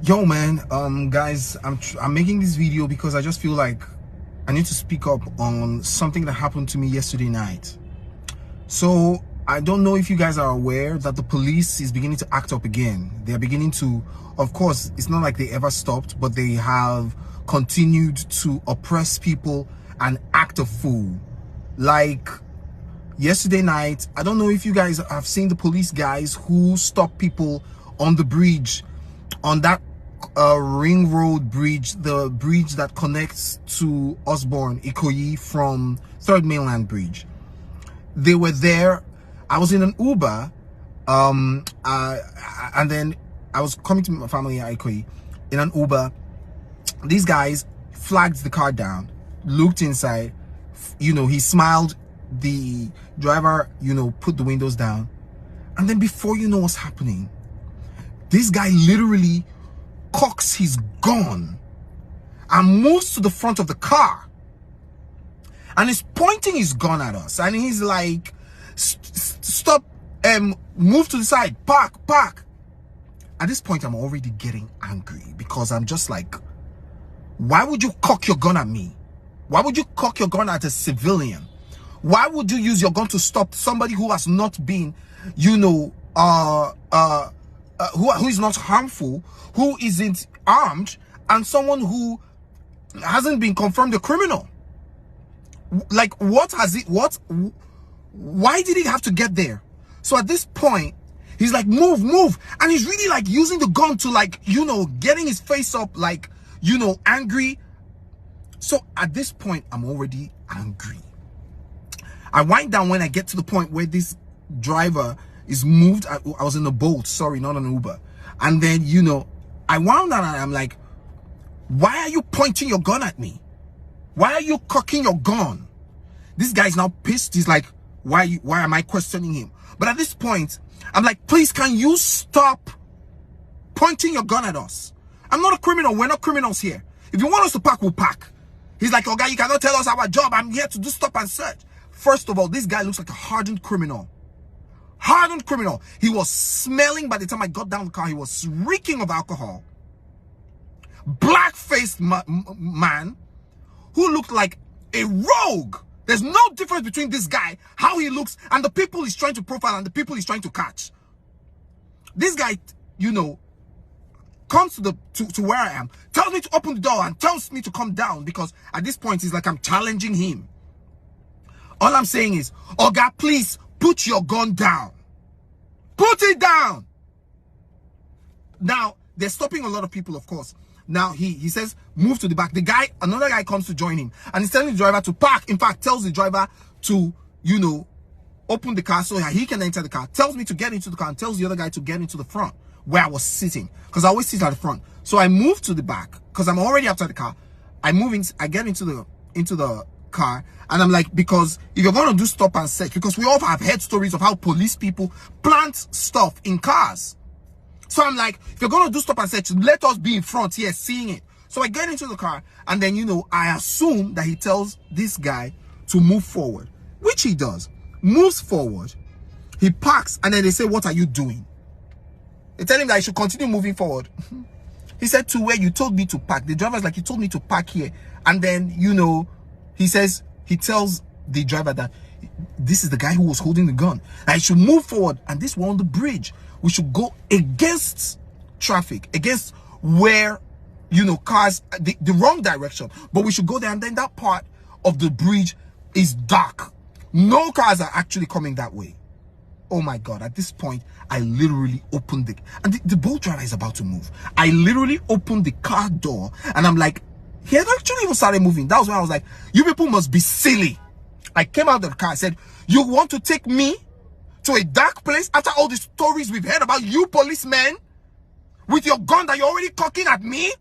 Yo man, guys, I'm making this video because I just feel like I need to speak up on something that happened to me yesterday night. So I don't know if you guys are aware that the police is beginning to act up again. They are beginning to, of course, it's not like they ever stopped, but they have continued to oppress people and act a fool. Like yesterday night, I don't know if you guys have seen the police guys who stop people on the bridge, on that ring road bridge, the bridge that connects to Osborne Ikoyi from Third Mainland Bridge. They were there. I was in an Uber, and then I was coming to my family at Ikoyi in an Uber. These guys flagged the car down, looked inside, he smiled. The driver, put the windows down, and then before you know what's happening, this guy literally cocks his gun and moves to the front of the car and is pointing his gun at us, and he's like, stop, move to the side, park. At this point, I'm already getting angry because I'm just like, why would you cock your gun at me? Why would you cock your gun at a civilian? Why would you use your gun to stop somebody who has not been, who is not harmful, who isn't armed, and someone who hasn't been confirmed a criminal? Like, why did he have to get there? So at this point, he's like, move, and he's really like using the gun to, like, getting his face up, like, angry. So at this point, I'm already angry. I wind down when I get to the point where this driver is moved. I was in a Bolt, sorry, not an Uber. And then, I wound down and I'm like, why are you pointing your gun at me? Why are you cocking your gun? This guy's now pissed. He's like, why am I questioning him? But at this point, I'm like, please, can you stop pointing your gun at us? I'm not a criminal. We're not criminals here. If you want us to park, we'll park. He's like, oh, guy, you cannot tell us our job. I'm here to do stop and search. First of all, this guy looks like a hardened criminal. Hardened criminal. He was smelling, by the time I got down the car, he was reeking of alcohol. Black-faced man who looked like a rogue. There's no difference between this guy, how he looks, and the people he's trying to profile and the people he's trying to catch. This guy, comes to where I am, tells me to open the door and tells me to come down, because at this point, it's like I'm challenging him. All I'm saying is, oh God, please put your gun down. Put it down. Now, they're stopping a lot of people, of course. Now, he says, move to the back. Another guy comes to join him, and he's telling the driver to park. In fact, tells the driver to, open the car so he can enter the car. Tells me to get into the car and tells the other guy to get into the front where I was sitting, because I always sit at the front. So I move to the back because I'm already outside the car. I get into the car, and I'm like, because if you're going to do stop and search, because we all have heard stories of how police people plant stuff in cars. So I'm like, if you're going to do stop and search, let us be in front here seeing it. So I get into the car, and then, I assume that he tells this guy to move forward, which he does. Moves forward, he parks, and then they say, what are you doing? They tell him that he should continue moving forward. He said, to where you told me to park. The driver's like, you told me to park here. And then, he tells the driver that this is the guy who was holding the gun. I should move forward. And this, we're on the bridge. We should go against traffic, against where, cars, the wrong direction. But we should go there. And then that part of the bridge is dark. No cars are actually coming that way. Oh my God. At this point, I literally opened and the Bolt driver is about to move. I literally opened the car door, and I'm like, he had actually even started moving. That was when I was like, you people must be silly. I came out of the car. I said, you want to take me to a dark place after all the stories we've heard about you policemen with your gun that you're already cocking at me?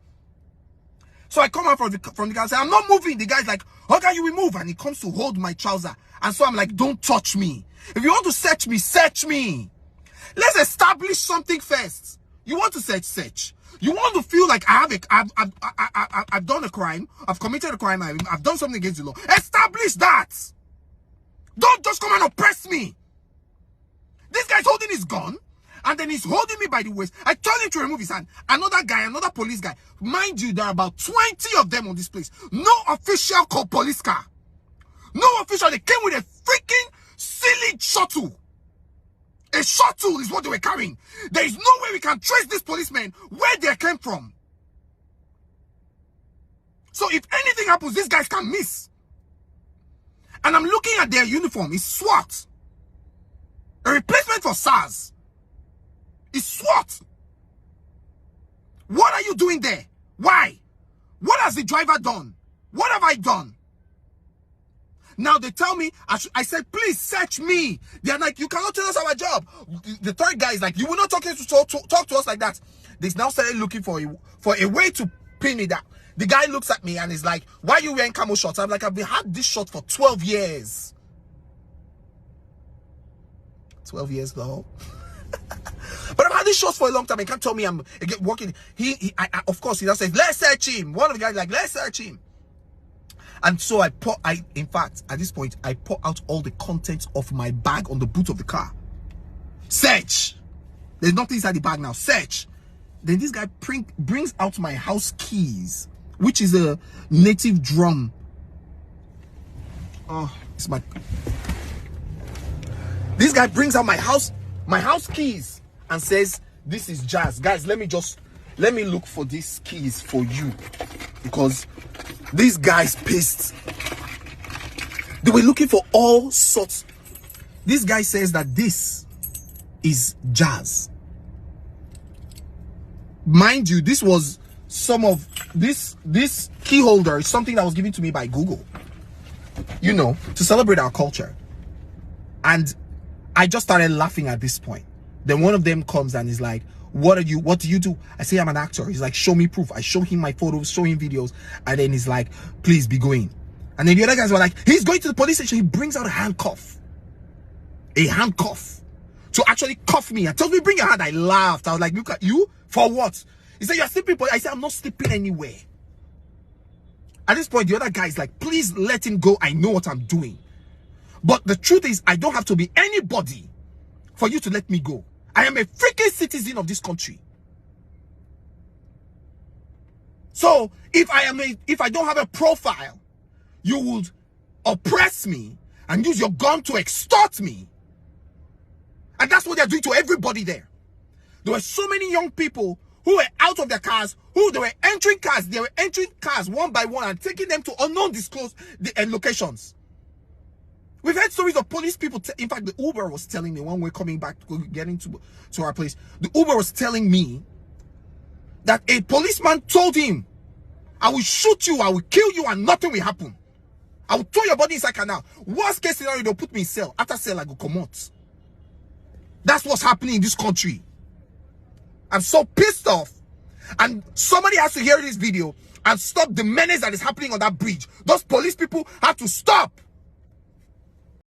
So I come out from the car and say, I'm not moving. The guy's like, how can you move? And he comes to hold my trouser. And so I'm like, don't touch me. If you want to search me, search me. Let's establish something first. You want to search. You want to feel like I've done a crime, I've committed a crime, I've done something against the law. Establish that. Don't just come and oppress me. This guy's holding his gun, And then he's holding me by the waist. I told him to remove his hand. Another guy, another police guy. Mind you, there are about 20 of them on this place. No official police car. No official. They came with a freaking silly shuttle. A shuttle is what they were carrying. There is no way we can trace these policemen where they came from. So if anything happens, these guys can miss. And I'm looking at their uniform. It's SWAT. A replacement for SARS. It's SWAT. What are you doing there? Why? What has the driver done? What have I done? Now they tell me, I said, please search me. They're like, you cannot tell us our job. The third guy is like, you will not talk to us like that. They now started looking for a way to pin me down. The guy looks at me and is like, why are you wearing camo shorts? I'm like, I've had this short for 12 years. 12 years though. But I've had this shorts for a long time. He can't tell me I'm working. Of course, he now says, let's search him. One of the guys like, let's search him. And so in fact, at this point, I pour out all the contents of my bag on the boot of the car. Search. There's nothing inside the bag now. Search. Then this guy brings out my house keys, which is a native drum. Oh, it's my... This guy brings out my house keys and says, this is Jazz. Guys, let me look for these keys for you. Because these guys pissed. They were looking for all sorts. This guy says that this is Jazz. Mind you, this was some of this key holder is something that was given to me by Google, you know, to celebrate our culture. And I just started laughing at this point. Then one of them comes and is like, what do you do? I say, I'm an actor. He's like, show me proof. I show him my photos, show him videos. And then he's like, please be going. And then the other guys were like, he's going to the police station. He brings out a handcuff to actually cuff me. I told me, bring your hand. I laughed. I was like, look at you. For what? He said, you're sleeping. I said, I'm not sleeping anywhere. At this point, the other guy is like, please let him go. I know what I'm doing. But the truth is, I don't have to be anybody for you to let me go. I am a freaking citizen of this country. So if I don't have a profile, you would oppress me and use your gun to extort me. And that's what they're doing to everybody there. There were so many young people who were out of their cars, they were entering cars one by one and taking them to unknown disclosed locations. We've heard stories of police people. In fact, the Uber was telling me when we're coming back, getting to our place, the Uber was telling me that a policeman told him, I will shoot you, I will kill you, and nothing will happen. I will throw your body inside canal. Worst case scenario, they'll put me in cell. After cell, I go come out. That's what's happening in this country. I'm so pissed off. And somebody has to hear this video and stop the menace that is happening on that bridge. Those police people have to stop.